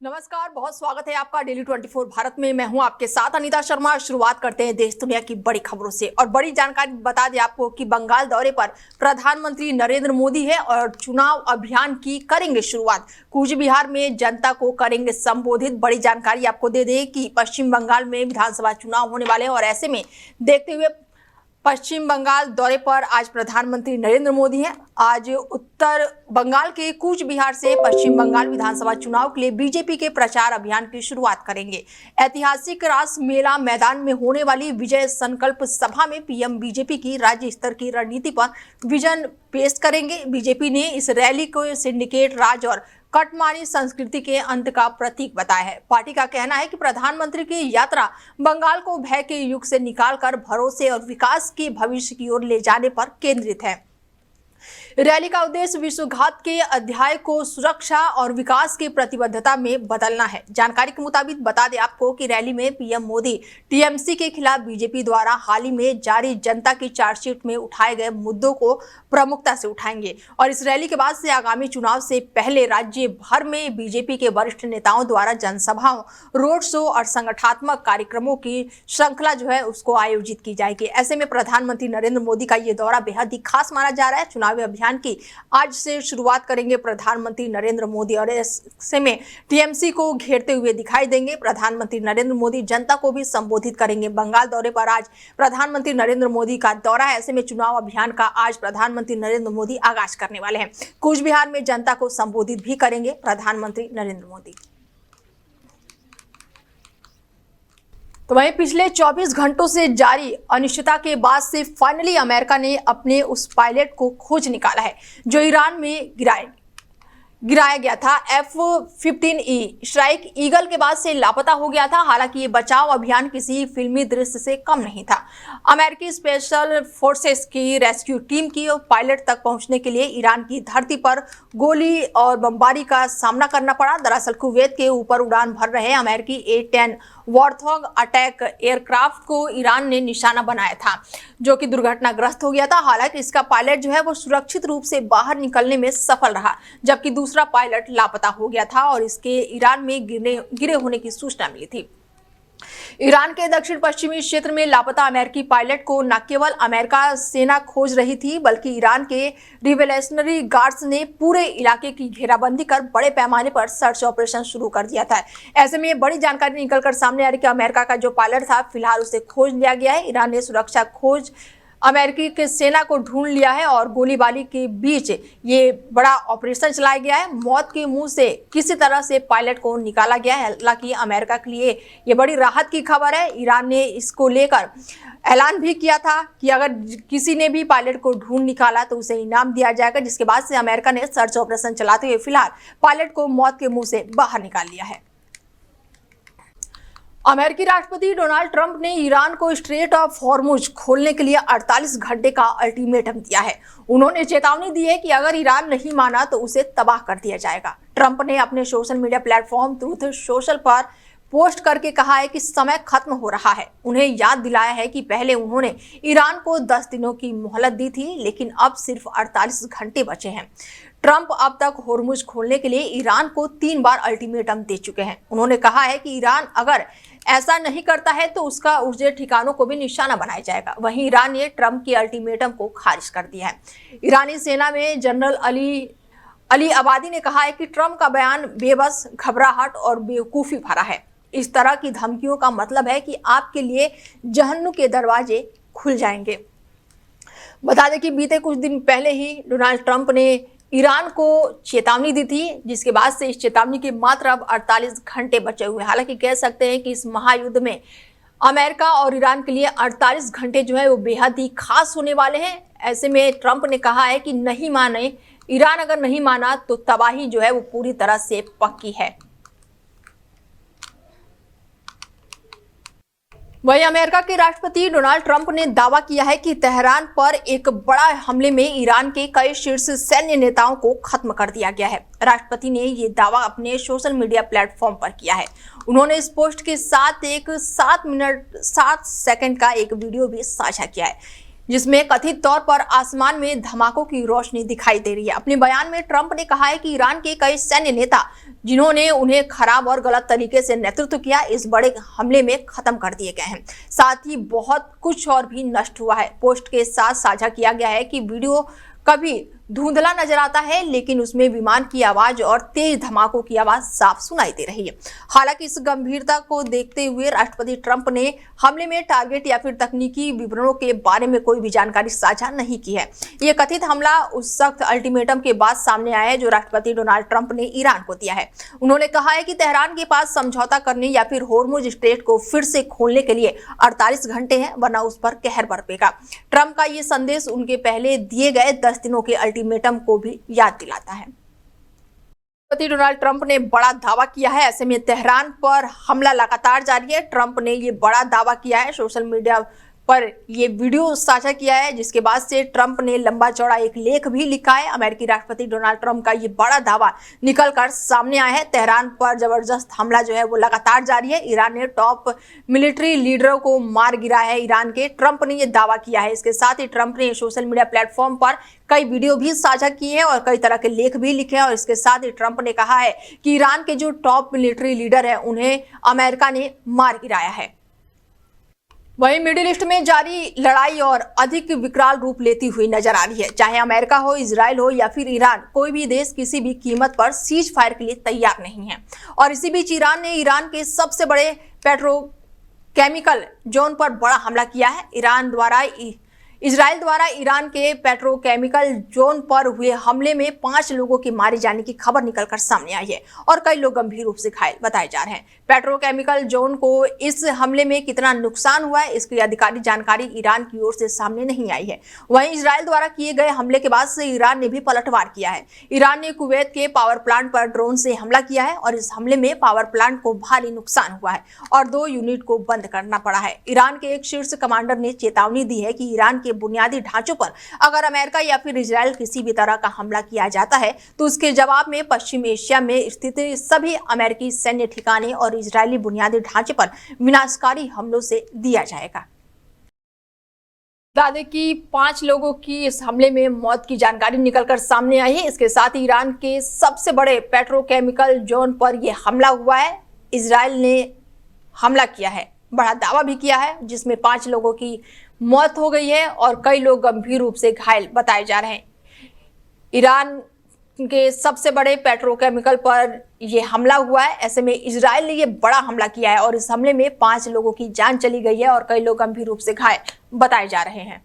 नमस्कार, बहुत स्वागत है आपका डेली 24 भारत में। मैं हूं आपके साथ अनीता शर्मा। शुरुआत करते हैं देश दुनिया की बड़ी खबरों से और बड़ी जानकारी बता दें आपको कि बंगाल दौरे पर प्रधानमंत्री नरेंद्र मोदी है और चुनाव अभियान की करेंगे शुरुआत। कूच बिहार में जनता को करेंगे संबोधित। बड़ी जानकारी आपको दे दें कि पश्चिम बंगाल में विधानसभा चुनाव होने वाले हैं और ऐसे में देखते हुए पश्चिम बंगाल दौरे पर आज प्रधानमंत्री नरेंद्र मोदी हैं। आज उत्तर बंगाल के कूच बिहार से पश्चिम बंगाल विधानसभा चुनाव के लिए बीजेपी के प्रचार अभियान की शुरुआत करेंगे। ऐतिहासिक रास मेला मैदान में होने वाली विजय संकल्प सभा में पीएम बीजेपी की राज्य स्तर की रणनीति पर विजन पेश करेंगे। बीजेपी ने इस रैली को सिंडिकेट राज और कटमारी संस्कृति के अंत का प्रतीक बताया है। पार्टी का कहना है कि प्रधानमंत्री की यात्रा बंगाल को भय के युग से निकालकर भरोसे और विकास के भविष्य की ओर ले जाने पर केंद्रित है। रैली का उद्देश्य विश्वघात के अध्याय को सुरक्षा और विकास की प्रतिबद्धता में बदलना है। जानकारी के मुताबिक बता दें आपको कि रैली में पीएम मोदी टीएमसी के खिलाफ बीजेपी द्वारा हाल ही में जारी जनता की चार्जशीट में उठाए गए मुद्दों को प्रमुखता से उठाएंगे और इस रैली के बाद से आगामी चुनाव से पहले राज्य भर में बीजेपी के वरिष्ठ नेताओं द्वारा जनसभाओं, रोड शो और संगठनात्मक कार्यक्रमों की श्रृंखला जो है उसको आयोजित की जाएगी। ऐसे में प्रधानमंत्री नरेंद्र मोदी का ये दौरा बेहद ही खास माना जा रहा है। चुनावी अभियान की आज से शुरुआत करेंगे प्रधानमंत्री नरेंद्र मोदी और ऐसे में टीएमसी को घेरते हुए दिखाई देंगे। प्रधानमंत्री नरेंद्र मोदी जनता को भी संबोधित करेंगे। बंगाल दौरे पर आज प्रधानमंत्री नरेंद्र मोदी का दौरा है। ऐसे में चुनाव अभियान का आज प्रधानमंत्री नरेंद्र मोदी आगाज करने वाले हैं। कूच बिहार में जनता को संबोधित भी करेंगे प्रधानमंत्री नरेंद्र मोदी। तो वहीं पिछले 24 घंटों से जारी अनिश्चितता के बाद से फाइनली अमेरिका ने अपने उस पायलट को खोज निकाला है जो ईरान में गिराया गया था। F-15E स्ट्राइक ईगल के बाद से लापता हो गया था। हालांकि ये बचाव अभियान किसी फिल्मी दृश्य से कम नहीं था। अमेरिकी स्पेशल फोर्सेस की रेस्क्यू टीम की पायलट तक पहुंचने के लिए ईरान की धरती पर गोली और बमबारी का सामना करना पड़ा। दरअसल कुवैत के ऊपर उड़ान भर रहे अमेरिकी A-10 वॉर्थॉग अटैक एयरक्राफ्ट को ईरान ने निशाना बनाया था जो कि दुर्घटनाग्रस्त हो गया था। हालांकि इसका पायलट जो है वो सुरक्षित रूप से बाहर निकलने में सफल रहा, जबकि दूसरा पायलट लापता हो गया था और इसके ईरान में गिरे होने की सूचना मिली थी। ईरान के दक्षिण पश्चिमी क्षेत्र में लापता अमेरिकी पायलट को न केवल अमेरिका सेना खोज रही थी बल्कि ईरान के रिवोल्यूशनरी गार्ड्स ने पूरे इलाके की घेराबंदी कर बड़े पैमाने पर सर्च ऑपरेशन शुरू कर दिया था। ऐसे में बड़ी जानकारी निकलकर सामने आ रही कि अमेरिका का जो पायलट था फिलहाल उसे खोज लिया गया है। ईरान ने सुरक्षा खोज अमेरिकी के सेना को ढूंढ लिया है और गोलीबारी के बीच ये बड़ा ऑपरेशन चलाया गया है। मौत के मुंह से किसी तरह से पायलट को निकाला गया है। हालांकि अमेरिका के लिए ये बड़ी राहत की खबर है। ईरान ने इसको लेकर ऐलान भी किया था कि अगर किसी ने भी पायलट को ढूंढ निकाला तो उसे इनाम दिया जाएगा, जिसके बाद से अमेरिका ने सर्च ऑपरेशन चलाते हुए फिलहाल पायलट को मौत के मुंह से बाहर निकाल लिया है। अमेरिकी राष्ट्रपति डोनाल्ड ट्रंप ने ईरान को स्ट्रेट ऑफ हॉर्मुज खोलने के लिए 48 घंटे का अल्टीमेटम दिया है। उन्होंने चेतावनी दी है कि अगर ईरान नहीं माना तो उसे तबाह कर दिया जाएगा। ट्रंप ने अपने social media platform truth social पर पोस्ट करके कहा है कि समय खत्म हो रहा है। उन्हें याद दिलाया है कि पहले उन्होंने ईरान को 10 दिनों की मोहलत दी थी, लेकिन अब सिर्फ 48 घंटे बचे हैं। ट्रंप अब तक हॉर्मुज खोलने के लिए ईरान को 3 बार अल्टीमेटम दे चुके हैं। उन्होंने कहा है कि ईरान अगर ऐसा नहीं करता है तो उसका ऊर्जा ठिकानों को भी निशाना बनाया जाएगा। वहीं ईरान ने ट्रंप के अल्टीमेटम को खारिज कर दिया है। ईरानी सेना में जनरल अली अबादी ने कहा है कि ट्रंप का बयान बेबस, घबराहट और बेवकूफ़ी भरा है। इस तरह की धमकियों का मतलब है कि आपके लिए जहन्नुम के दरवाजे खुल जाएंगे। बता दें कि बीते कुछ दिन पहले ही डोनाल्ड ट्रंप ने ईरान को चेतावनी दी थी, जिसके बाद से इस चेतावनी के मात्र अब 48 घंटे बचे हुए हैं। हालांकि कह सकते हैं कि इस महायुद्ध में अमेरिका और ईरान के लिए 48 घंटे जो है वो बेहद ही खास होने वाले हैं। ऐसे में ट्रंप ने कहा है कि नहीं माने, ईरान अगर नहीं माना तो तबाही जो है वो पूरी तरह से पक्की है। वहीं अमेरिका के राष्ट्रपति डोनाल्ड ट्रंप ने दावा किया है कि तेहरान पर एक बड़ा हमले में ईरान के कई शीर्ष सैन्य नेताओं को खत्म कर दिया गया है। राष्ट्रपति ने ये दावा अपने सोशल मीडिया प्लेटफॉर्म पर किया है। उन्होंने इस पोस्ट के साथ एक 7 मिनट 7 सेकंड का एक वीडियो भी साझा किया है। जिसमें कथित तौर पर आसमान में धमाकों की रोशनी दिखाई दे रही है। अपने बयान में ट्रंप ने कहा है कि ईरान के कई सैन्य नेता जिन्होंने उन्हें खराब और गलत तरीके से नेतृत्व किया, इस बड़े हमले में खत्म कर दिए गए हैं। साथ ही बहुत कुछ और भी नष्ट हुआ है। पोस्ट के साथ साझा किया गया है कि वीडियो कभी धुंधला नजर आता है, लेकिन उसमें विमान की आवाज और तेज धमाकों की आवाज साफ सुनाई दे रही है। हालांकि इस गंभीरता को देखते हुए राष्ट्रपति ट्रंप ने हमले में टारगेट या फिर तकनीकी विवरणों के बारे में कोई भी जानकारी साझा नहीं की है। यह कथित हमला उस सख्त अल्टीमेटम के बाद सामने आया है जो राष्ट्रपति डोनाल्ड ट्रंप ने ईरान को दिया है। उन्होंने कहा है कि तेहरान के पास समझौता करने या फिर होर्मुज स्ट्रेट को फिर से खोलने के लिए 48 घंटे हैं, वरना उस पर कहर बरपेगा। ट्रंप का ये संदेश उनके पहले दिए गए 10 दिनों के अल्टीमेटम को भी याद दिलाता है। राष्ट्रपति डोनाल्ड ट्रंप ने बड़ा दावा किया है, ऐसे में तेहरान पर हमला लगातार जारी है। ट्रंप ने ये बड़ा दावा किया है, सोशल मीडिया पर ये वीडियो साझा किया है, जिसके बाद से ट्रंप ने लंबा चौड़ा एक लेख भी लिखा है। अमेरिकी राष्ट्रपति डोनाल्ड ट्रंप का ये बड़ा दावा निकलकर सामने आया है। तेहरान पर जबरदस्त हमला जो है वो लगातार जारी है। ईरान ने टॉप मिलिट्री लीडरों को मार गिराया है ईरान के। ट्रंप ने ये दावा किया है। इसके साथ ही ट्रंप ने सोशल मीडिया प्लेटफॉर्म पर कई वीडियो भी साझा किए हैं और कई तरह के लेख भी लिखे हैं। और इसके साथ ही ट्रंप ने कहा है कि ईरान के जो टॉप मिलिट्री लीडर है उन्हें अमेरिका ने मार गिराया है। वहीं मिडिल ईस्ट में जारी लड़ाई और अधिक विकराल रूप लेती हुई नजर आ रही है। चाहे अमेरिका हो, इजराइल हो या फिर ईरान, कोई भी देश किसी भी कीमत पर सीज फायर के लिए तैयार नहीं है। और इसी बीच ईरान ने ईरान के सबसे बड़े पेट्रोकेमिकल जोन पर बड़ा हमला किया है। इजराइल द्वारा ईरान के पेट्रोकेमिकल जोन पर हुए हमले में 5 लोगों के मारे जाने की खबर निकलकर सामने आई है और कई लोग गंभीर रूप से घायल बताए जा रहे हैं। पेट्रोकेमिकल जोन को इस हमले में कितना नुकसान हुआ है, इसकी आधिकारिक जानकारी ईरान की ओर से सामने नहीं आई है। वहीं इजराइल द्वारा किए गए हमले के बाद से ईरान ने भी पलटवार किया है। ईरान ने कुवैत के पावर प्लांट पर ड्रोन से हमला किया है और इस हमले में पावर प्लांट को भारी नुकसान हुआ है और 2 यूनिट को बंद करना पड़ा है। ईरान के एक शीर्ष कमांडर ने चेतावनी दी है कि ईरान के बुनियादी ढांचों पर अगर अमेरिका या फिर इजराइल किसी भी तरह का हमला किया जाता है तो उसके जवाब में पश्चिम एशिया में स्थित सभी अमेरिकी सैन्य ठिकाने और इजरायली बुनियादी ढांचे पर विनाशकारी हमलों से दिया जाएगा। बता दें कि 5 लोगों की इस हमले में मौत की जानकारी निकलकर सामने आई है। इसके साथ ही ईरान के सबसे बड़े पेट्रोकेमिकल जोन पर यह हमला हुआ है। इजराइल ने हमला किया है, बड़ा दावा भी किया है, जिसमें 5 लोगों की मौत हो गई है और कई लोग गंभीर रूप से घायल बताए जा रहे हैं। ईरान के सबसे बड़े पेट्रोकेमिकल पर यह हमला हुआ है। ऐसे में इजराइल ने यह बड़ा हमला किया है और इस हमले में 5 लोगों की जान चली गई है और कई लोग गंभीर रूप से घायल बताए जा रहे हैं।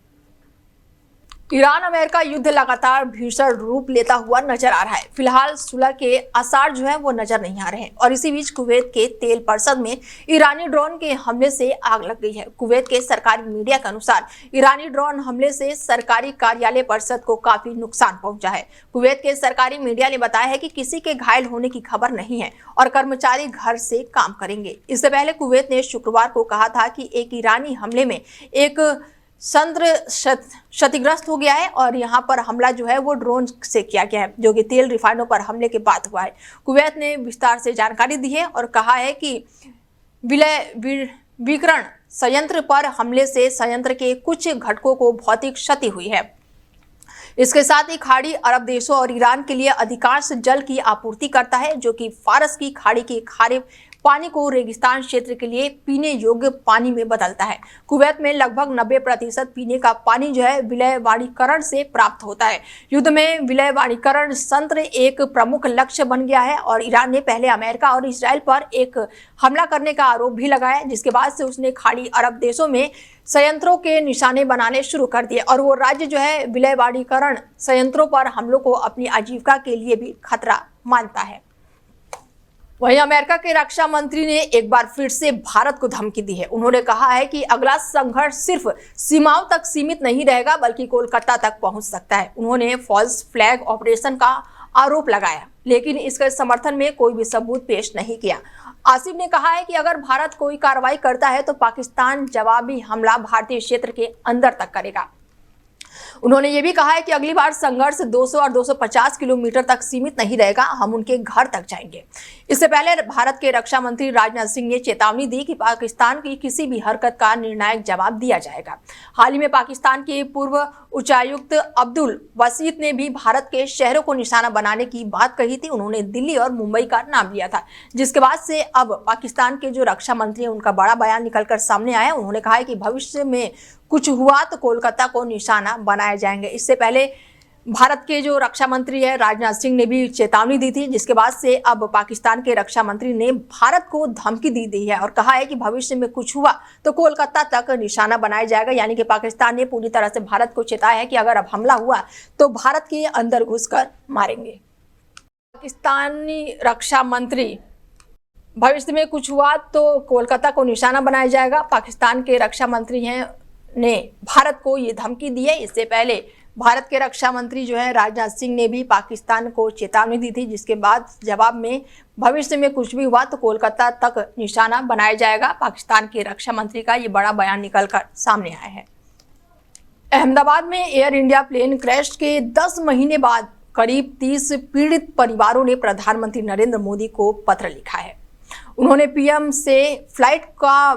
ईरान अमेरिका युद्ध लगातार भीषण रूप लेता हुआ नजर आ रहा है। फिलहाल सुलह के आसार जो है वो नजर नहीं आ रहे हैं और इसी बीच कुवैत के तेल परिसर में ईरानी ड्रोन के हमले से आग लग गई है। कुवैत के सरकारी मीडिया के अनुसार ईरानी ड्रोन हमले से सरकारी कार्यालय परिसर को काफी नुकसान पहुंचा है। कुवैत के सरकारी मीडिया ने बताया है कि किसी के घायल होने की खबर नहीं है और कर्मचारी घर से काम करेंगे। इससे पहले कुवैत ने शुक्रवार को कहा था कि एक ईरानी हमले में एक संयंत्र क्षतिग्रस्त हो गया है और यहां पर हमला जो है वो ड्रोन से किया गया है, जो कि तेल रिफाइनरों पर हमले के बाद हुआ है। कुवैत ने विस्तार से जानकारी दी है और कहा है कि विकिरण संयंत्र पर हमले से संयंत्र के कुछ घटकों को भौतिक क्षति हुई है। इसके साथ ही खाड़ी अरब देशों और ईरान के लिए अधिकांश जल की आपूर्ति करता है, जो कि फारस की खाड़ी के खारे पानी को रेगिस्तान क्षेत्र के लिए पीने योग्य पानी में बदलता है। कुवैत में लगभग 90% पीने का पानी जो है विलयवाणीकरण से प्राप्त होता है। युद्ध में विलयवाणीकरण तंत्र एक प्रमुख लक्ष्य बन गया है और ईरान ने पहले अमेरिका और इजराइल पर एक हमला करने का आरोप भी लगाया, जिसके बाद से उसने खाड़ी अरब देशों में संयंत्रों के निशाने बनाने शुरू कर दिए और वो राज्य जो है विलयवाणीकरण संयंत्रों पर हमलों को अपनी आजीविका के लिए भी खतरा मानता है। वहीं अमेरिका के रक्षा मंत्री ने एक बार फिर से भारत को धमकी दी है। उन्होंने कहा है कि अगला संघर्ष सिर्फ सीमाओं तक सीमित नहीं रहेगा बल्कि कोलकाता तक पहुंच सकता है। उन्होंने फॉल्स फ्लैग ऑपरेशन का आरोप लगाया, लेकिन इसके समर्थन में कोई भी सबूत पेश नहीं किया। आसिफ ने कहा है कि अगर भारत कोई कार्रवाई करता है तो पाकिस्तान जवाबी हमला भारतीय क्षेत्र के अंदर तक करेगा। उन्होंने ये भी कहा है कि अगली बार संघर्ष 200 और 250 किलोमीटर तक सीमित नहीं रहेगा, हम उनके घर तक जाएंगे। इससे पहले भारत के रक्षा मंत्री राजनाथ सिंह ने चेतावनी दी कि पाकिस्तान की किसी भी हरकत का निर्णायक जवाब दिया जाएगा। हाल ही में पाकिस्तान के पूर्व उच्चायुक्त अब्दुल वसीत ने भी भारत के शहरों को निशाना बनाने की बात कही थी। उन्होंने दिल्ली और मुंबई का नाम लिया था, जिसके बाद से अब पाकिस्तान के जो रक्षा मंत्री हैं उनका बड़ा बयान निकलकर सामने आया। उन्होंने कहा है कि भविष्य में कुछ हुआ तो कोलकाता को निशाना बनाए जाएंगे। इससे पहले भारत के जो रक्षा मंत्री है राजनाथ सिंह ने भी चेतावनी दी थी, जिसके बाद से अब पाकिस्तान के रक्षा मंत्री ने भारत को धमकी दी है और कहा है कि भविष्य में कुछ हुआ तो कोलकाता तक निशाना बनाया जाएगा। यानी कि पाकिस्तान ने पूरी तरह से भारत को चेताया है कि अगर अब हमला हुआ तो भारत के अंदर घुसकर मारेंगे। पाकिस्तानी रक्षा मंत्री भविष्य में कुछ हुआ तो कोलकाता को निशाना बनाया जाएगा। पाकिस्तान के रक्षा मंत्री ने भारत को ये धमकी दी है। इससे पहले भारत के रक्षा मंत्री जो है राजनाथ सिंह ने भी पाकिस्तान को चेतावनी दी थी, जिसके बाद जवाब में भविष्य में कुछ भी हुआ तो कोलकाता तक निशाना बनाया जाएगा। पाकिस्तान के रक्षा मंत्री का ये बड़ा बयान निकलकर सामने आया है। अहमदाबाद में एयर इंडिया प्लेन क्रैश के 10 महीने बाद करीब 30 पीड़ित परिवारों ने प्रधानमंत्री नरेंद्र मोदी को पत्र लिखा है। उन्होंने पीएम से फ्लाइट का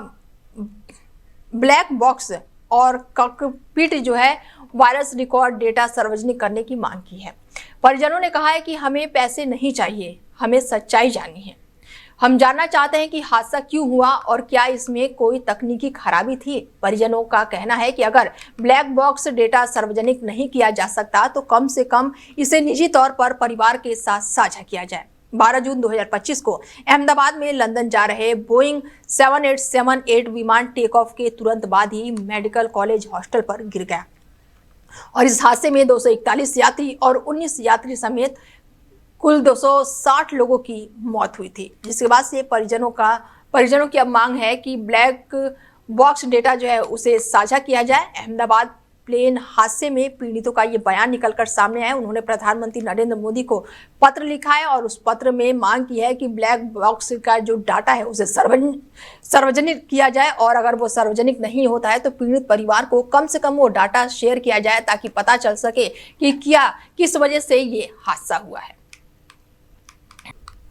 ब्लैक बॉक्स और कॉकपिट जो है वायरस रिकॉर्ड डेटा सार्वजनिक करने की मांग की है। परिजनों ने कहा है कि हमें पैसे नहीं चाहिए, हमें सच्चाई जाननी है। हम जानना चाहते हैं कि हादसा क्यों हुआ और क्या इसमें कोई तकनीकी खराबी थी। परिजनों का कहना है कि अगर ब्लैक बॉक्स डेटा सार्वजनिक नहीं किया जा सकता तो कम से कम इसे निजी तौर पर परिवार के साथ साझा किया जाए। 12 जून 2025 को अहमदाबाद में लंदन जा रहे बोइंग 7878 विमान टेक ऑफ के तुरंत बाद ही मेडिकल कॉलेज हॉस्टल पर गिर गया और इस हादसे में 241 यात्री और 19 यात्री समेत कुल 260 लोगों की मौत हुई थी। जिसके बाद से परिजनों की अब मांग है कि ब्लैक बॉक्स डेटा जो है उसे साझा किया जाए। अहमदाबाद प्लेन हादसे में पीड़ितों का ये बयान निकलकर सामने आया। उन्होंने प्रधानमंत्री नरेंद्र मोदी को पत्र लिखा है और उस पत्र में मांग की है कि ब्लैक बॉक्स का जो डाटा है उसे सार्वजनिक किया जाए और अगर वो सार्वजनिक नहीं होता है तो पीड़ित परिवार को कम से कम वो डाटा शेयर किया जाए ताकि पता चल सके कि किस वजह से ये हादसा हुआ है।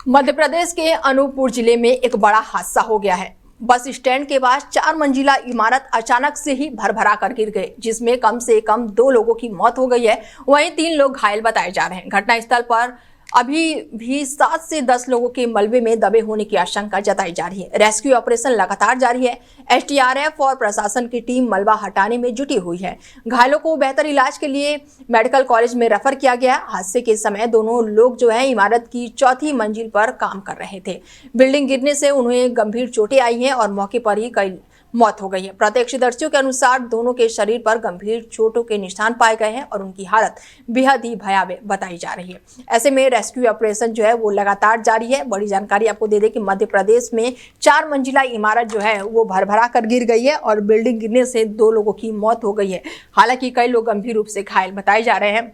मध्य प्रदेश के अनूपपुर जिले में एक बड़ा हादसा हो गया है। बस स्टैंड के पास 4 मंजिला इमारत अचानक से ही भरभरा कर गिर गए, जिसमें कम से कम 2 लोगों की मौत हो गई है। वहीं 3 लोग घायल बताए जा रहे हैं। घटनास्थल पर अभी भी 7 से 10 लोगों के मलबे में दबे होने की आशंका जताई जा रही है। रेस्क्यू ऑपरेशन लगातार जारी है। एसडीआरएफ और प्रशासन की टीम मलबा हटाने में जुटी हुई है। घायलों को बेहतर इलाज के लिए मेडिकल कॉलेज में रेफर किया गया। हादसे के समय दोनों लोग जो है इमारत की 4थी मंजिल पर काम कर रहे थे। बिल्डिंग गिरने से उन्हें गंभीर चोटें आई हैं और मौके पर ही कई मौत हो गई है। प्रत्यक्षदर्शियों के अनुसार दोनों के शरीर पर गंभीर चोटों के निशान पाए गए हैं और उनकी हालत बेहद ही भयावह बताई जा रही है। ऐसे में रेस्क्यू ऑपरेशन जो है वो लगातार जारी है। बड़ी जानकारी आपको दे दें कि मध्य प्रदेश में 4 मंजिला इमारत जो है वो भरभरा कर गिर गई है और बिल्डिंग गिरने से 2 लोगों की मौत हो गई है। हालांकि कई लोग गंभीर रूप से घायल बताए जा रहे हैं।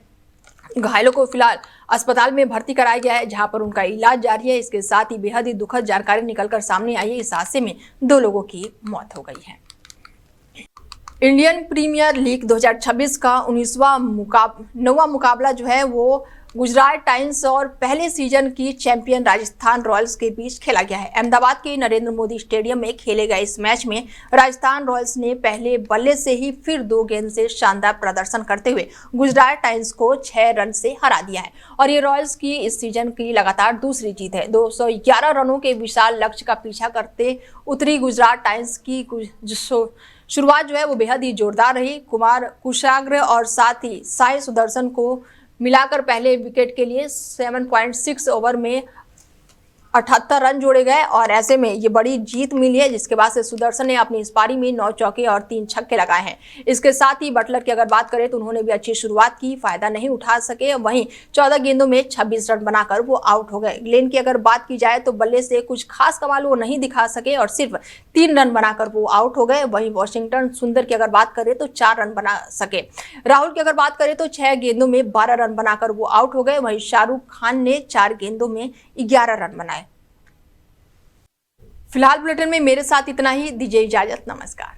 घायलों को फिलहाल अस्पताल में भर्ती कराया गया है, जहां पर उनका इलाज जारी है। इसके साथ ही बेहद ही दुखद जानकारी निकलकर सामने आई है। इस हादसे में 2 लोगों की मौत हो गई है। इंडियन प्रीमियर लीग 2026 का 9वां मुकाबला जो है वो गुजरात टाइंस और पहले सीजन की चैंपियन राजस्थान रॉयल्स के बीच खेला गया है। अहमदाबाद के नरेंद्र मोदी स्टेडियम में खेले गए इस मैच में राजस्थान रॉयल्स ने पहले बल्ले से ही फिर 2 गेंद से शानदार प्रदर्शन करते हुए गुजरात टाइंस को 6 रन से हरा दिया है और ये रॉयल्स की इस सीजन की लगातार दूसरी जीत है। 211 रनों के विशाल लक्ष्य का पीछा करते उतरी गुजरात टाइंस की शुरुआत जो है वो बेहद ही जोरदार रही। कुमार कुशाग्र और साथ ही साई सुदर्शन को मिलाकर पहले विकेट के लिए 7.6 ओवर में 78 रन जोड़े गए और ऐसे में ये बड़ी जीत मिली है, जिसके बाद से सुदर्शन ने अपनी इस पारी में 9 चौके और 3 छक्के लगाए हैं। इसके साथ ही बटलर की अगर बात करें तो उन्होंने भी अच्छी शुरुआत की, फायदा नहीं उठा सके। वहीं 14 गेंदों में 26 रन बनाकर वो आउट हो गए। ग्लेन की अगर बात की जाए तो बल्ले से कुछ खास कमाल वो नहीं दिखा सके और सिर्फ 3 रन बनाकर वो आउट हो गए। वहीं वॉशिंगटन सुंदर की अगर बात करें तो 4 रन बना सके। राहुल की अगर बात करें तो 6 गेंदों में 12 रन बनाकर वो आउट हो गए। वहीं शाहरुख खान ने 4 गेंदों में 11 रन बनाए। फिलहाल बुलेटिन में मेरे साथ इतना ही। दीजिए इजाजत, नमस्कार।